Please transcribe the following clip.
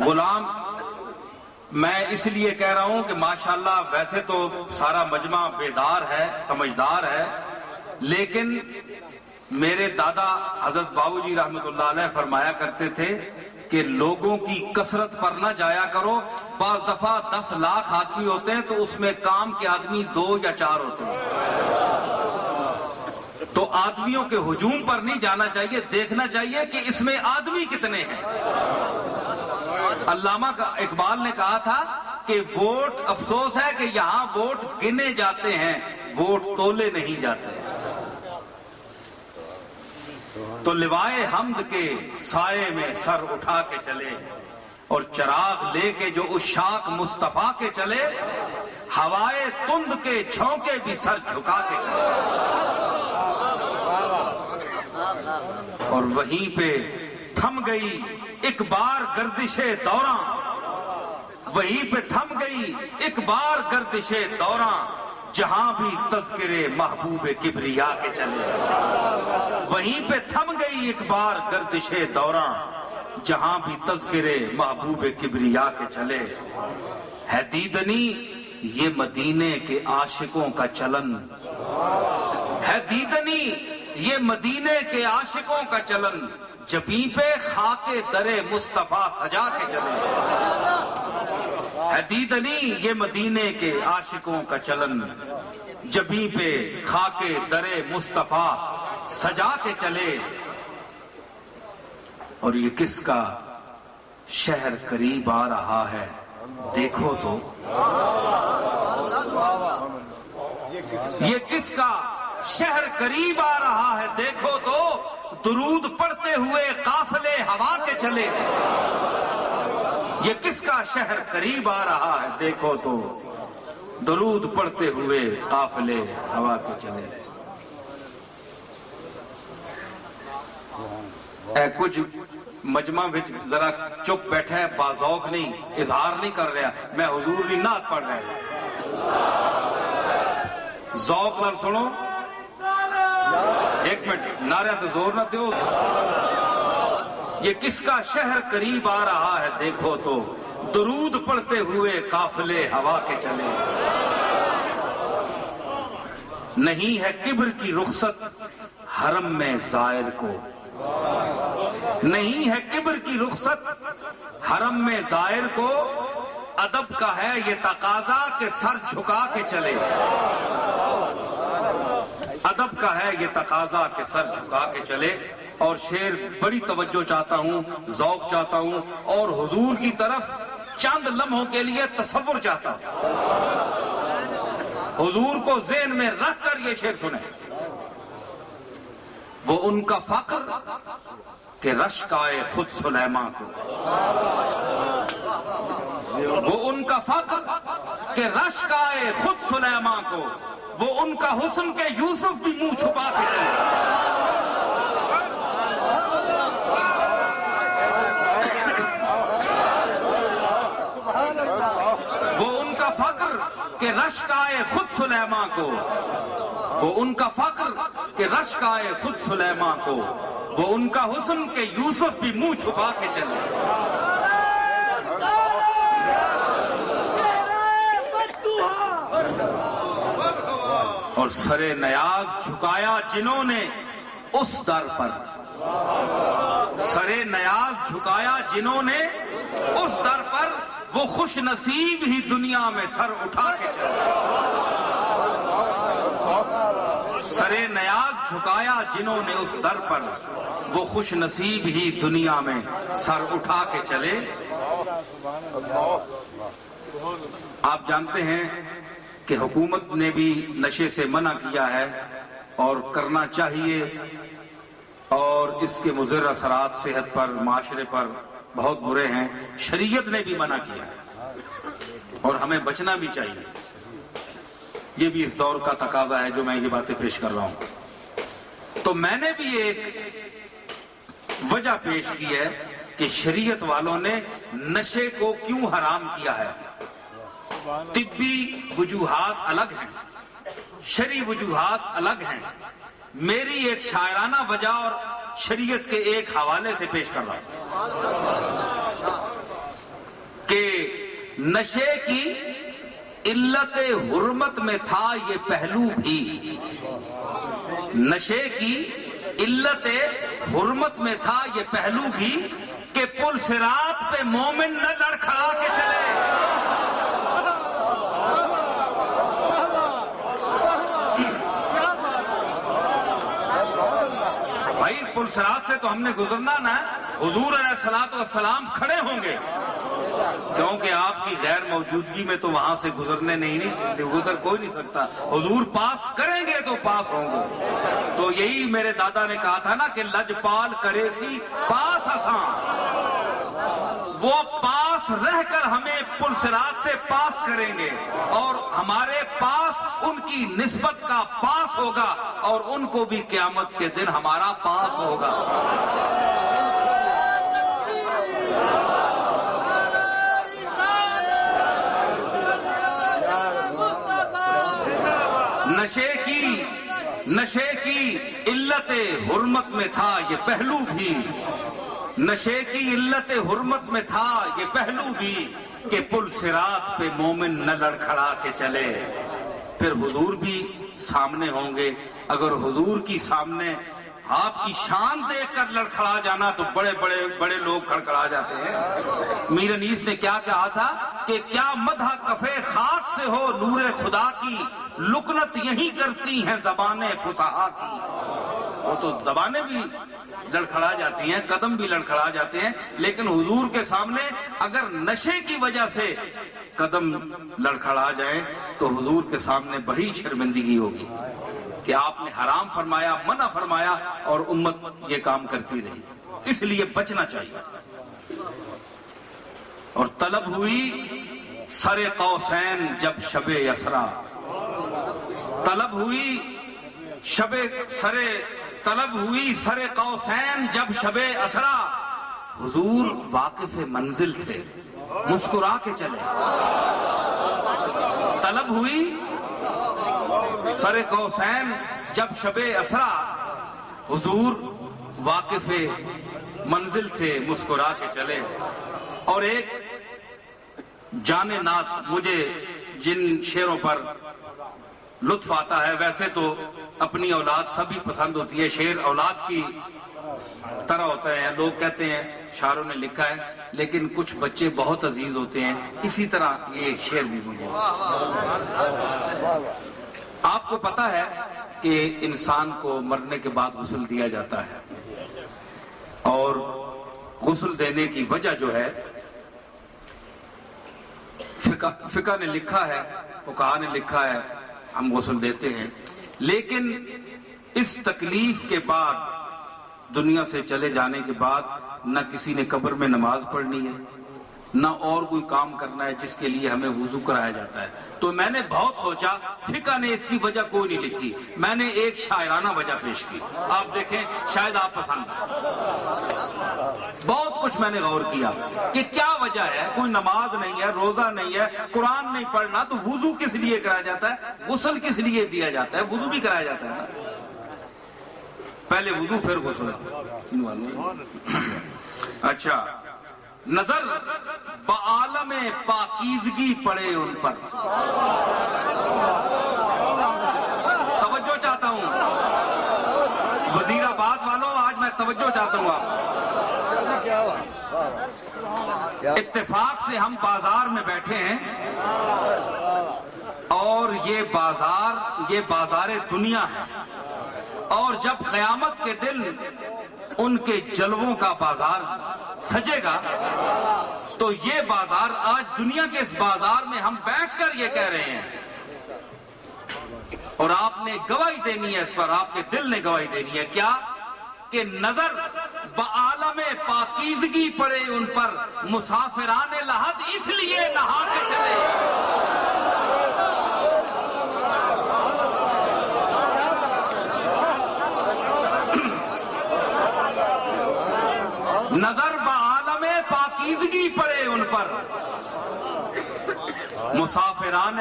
غلام میں اس لیے کہہ رہا ہوں کہ ماشاءاللہ ویسے تو سارا مجمع بیدار ہے، سمجھدار ہے، لیکن میرے دادا حضرت بابو جی رحمت اللہ علیہ فرمایا کرتے تھے کہ لوگوں کی کثرت پر نہ جایا کرو، بعض دفعہ 10 لاکھ آدمی ہوتے ہیں تو اس میں کام کے آدمی 2 یا 4 ہوتے ہیں، تو آدمیوں کے ہجوم پر نہیں جانا چاہیے، دیکھنا چاہیے کہ اس میں آدمی کتنے ہیں۔ علامہ اقبال نے کہا تھا کہ ووٹ، افسوس ہے کہ یہاں ووٹ گنے جاتے ہیں، ووٹ تولے نہیں جاتے۔ تو لوائے حمد کے سائے میں سر اٹھا کے چلے اور چراغ لے کے جو عشاق مصطفیٰ کے چلے، ہوائے تند کے جھونکے بھی سر جھکا کے چلے۔ اور وہیں پہ تھم گئی ایک بار گردش دوراں، وہیں پہ تھم گئی ایک بار گردش دوراں، جہاں بھی تذکرے محبوب کبریا کے چلے۔ وہیں پہ تھم گئی ایک بار گردش دوراں، جہاں بھی تذکرے محبوب کبریا کے چلے۔ ہے دیدنی یہ مدینے کے عاشقوں کا چلن، ہے دیدنی یہ مدینے کے عاشقوں کا چلن، جبیں پہ خاک در مصطفیٰ سجا کے چلے۔ ہے دیدنی یہ مدینے کے عاشقوں کا چلن، جبیں پہ خاک در مصطفیٰ سجا کے چلے۔ اور یہ کس کا شہر قریب آ رہا ہے دیکھو تو، یہ کس کا شہر قریب آ رہا ہے دیکھو تو، درود پڑھتے ہوئے قافلے ہوا کے چلے۔ یہ کس کا شہر قریب آ رہا ہے دیکھو تو، درود پڑھتے ہوئے قافلے ہوا کے چلے۔ اے کچھ مجمع وچ ذرا چپ بیٹھا ہے، باذوق نہیں، اظہار نہیں کر رہا، میں حضور کی نعت پڑھ رہا ہوں، ذوق نال سنو۔ ایک منٹ، نعرہ تو زور نہ دیو۔ یہ کس کا شہر قریب آ رہا ہے دیکھو تو، درود پڑھتے ہوئے قافلے ہوا کے چلے۔ نہیں ہے کبر کی رخصت حرم میں زائر کو، نہیں ہے کبر کی رخصت حرم میں زائر کو، ادب کا ہے یہ تقاضا کہ سر جھکا کے چلے۔ ادب کا ہے یہ تقاضا کہ سر جھکا کے چلے۔ اور شعر بڑی توجہ چاہتا ہوں، ذوق چاہتا ہوں، اور حضور کی طرف چند لمحوں کے لیے تصور چاہتا ہوں۔ حضور کو ذہن میں رکھ کر یہ شعر سنیں۔ وہ ان کا فخر کہ رشک آئے خود سلیمان کو، وہ ان کا فخر کہ رشک آئے خود سلیمان کو، وہ ان کا حسن کہ یوسف بھی منہ چھپا کے چلے۔ وہ ان کا فخر کہ رشک آئے خود سلیمان کو، وہ ان کا فخر کہ رشک آئے خود سلیمان کو، وہ ان کا حسن کہ یوسف بھی منہ چھپا کے چلے۔ اور سر نیاز جھکایا جنہوں نے اس در پر، سر نیاز جھکایا جنہوں نے اس در پر، وہ خوش نصیب ہی دنیا میں سر اٹھا کے چلے۔ سر نیاز جھکایا جنہوں نے اس در پر، وہ خوش نصیب ہی دنیا میں سر اٹھا کے چلے۔ آپ جانتے ہیں کہ حکومت نے بھی نشے سے منع کیا ہے اور کرنا چاہیے، اور اس کے مضر اثرات صحت پر، معاشرے پر بہت برے ہیں۔ شریعت نے بھی منع کیا ہے اور ہمیں بچنا بھی چاہیے۔ یہ بھی اس دور کا تقاضا ہے جو میں یہ باتیں پیش کر رہا ہوں۔ تو میں نے بھی ایک وجہ پیش کی ہے کہ شریعت والوں نے نشے کو کیوں حرام کیا ہے۔ طبی وجوہات الگ ہیں، شرعی وجوہات الگ ہیں۔ میری ایک شاعرانہ وجہ اور شریعت کے ایک حوالے سے پیش کر رہا ہوں۔ نشے کی علت حرمت میں تھا یہ پہلو بھی، نشے کی علت حرمت میں تھا یہ پہلو بھی کہ پل صراط پہ مومن نہ لڑکھڑا کے چلے۔ بھائی پل صراط سے تو ہم نے گزرنا نا، حضور علیہ الصلوۃ والسلام کھڑے ہوں گے، کیونکہ آپ کی غیر موجودگی میں تو وہاں سے گزرنے نہیں گزر کوئی نہیں سکتا، حضور پاس کریں گے تو پاس ہوں گے۔ تو یہی میرے دادا نے کہا تھا نا کہ لجپال کرے سی پاس آسان، وہ پاس رہ کر ہمیں پل صراط سے پاس کریں گے، اور ہمارے پاس ان کی نسبت کا پاس ہوگا، اور ان کو بھی قیامت کے دن ہمارا پاس ہوگا۔ نشے کی علت حرمت میں تھا یہ پہلو بھی، نشے کی علت حرمت میں تھا یہ پہلو بھی کہ پل صراط پہ مومن نہ لڑکھڑا کے چلے۔ پھر حضور بھی سامنے ہوں گے، اگر حضور کی سامنے آپ کی شان دیکھ کر لڑکھڑا جانا تو بڑے لوگ کھڑکھڑا جاتے ہیں۔ میر انیس نے کیا کہا تھا کہ کیا مدح کفے خاک سے ہو نور خدا کی، لکنت یہی کرتی ہیں زبانیں فصحا کی۔ وہ تو زبانیں بھی لڑکھڑا جاتی ہیں، قدم بھی لڑکھڑا جاتے ہیں، لیکن حضور کے سامنے اگر نشے کی وجہ سے قدم لڑکھڑا جائیں تو حضور کے سامنے بڑی شرمندگی ہوگی کہ آپ نے حرام فرمایا، منع فرمایا، اور امت یہ کام کرتی رہی۔ اس لیے بچنا چاہیے۔ اور طلب ہوئی سر قوسین جب شب اسرا، طلب ہوئی سر قوسین جب شب اسرا، حضور واقف منزل تھے، مسکرا کے چلے۔ طلب ہوئی سر قوسین جب شب اسرا، حضور واقف منزل تھے، مسکرا کے چلے۔ اور ایک جان نات، مجھے جن شعروں پر لطف آتا ہے، ویسے تو اپنی اولاد سبھی پسند ہوتی ہے، شعر اولاد کی طرح ہوتا ہے، لوگ کہتے ہیں شاعروں نے لکھا ہے، لیکن کچھ بچے بہت عزیز ہوتے ہیں، اسی طرح یہ شعر بھی مجھے۔ آپ کو پتا ہے کہ انسان کو مرنے کے بعد غسل دیا جاتا ہے، اور غسل دینے کی وجہ جو ہے فقہ نے لکھا ہے، فقہا نے لکھا ہے، ہم غسل دیتے ہیں، لیکن اس تکلیف کے بعد، دنیا سے چلے جانے کے بعد، نہ کسی نے قبر میں نماز پڑھنی ہے، نہ اور کوئی کام کرنا ہے جس کے لیے ہمیں وضو کرایا جاتا ہے۔ تو میں نے بہت سوچا، فقہ نے اس کی وجہ کوئی نہیں لکھی، میں نے ایک شاعرانہ وجہ پیش کی، آپ دیکھیں شاید آپ پسند آئے۔ بہت کچھ میں نے غور کیا کہ کیا وجہ ہے، کوئی نماز نہیں ہے، روزہ نہیں ہے، قرآن نہیں پڑھنا، تو وضو کس لیے کرایا جاتا ہے، غسل کس لیے دیا جاتا ہے، وضو بھی کرایا جاتا ہے نا، پہلے وضو پھر غسل۔ اچھا، نظر بعالم پاکیزگی پڑے ان پر، توجہ چاہتا ہوں وزیر آباد والوں، آج میں توجہ چاہتا ہوں آپ۔ اتفاق سے ہم بازار میں بیٹھے ہیں، اور یہ بازار دنیا ہے، اور جب قیامت کے دن ان کے جلووں کا بازار سجے گا تو یہ بازار، آج دنیا کے اس بازار میں ہم بیٹھ کر یہ کہہ رہے ہیں، اور آپ نے گواہی دینی ہے اس پر، آپ کے دل نے گواہی دینی ہے، کیا کہ نظر بعالم پاکیزگی پڑے ان پر، مسافران لحد اس لیے نہا کے چلے۔ نظر بعالم پاکیزگی پڑے ان پر، مسافران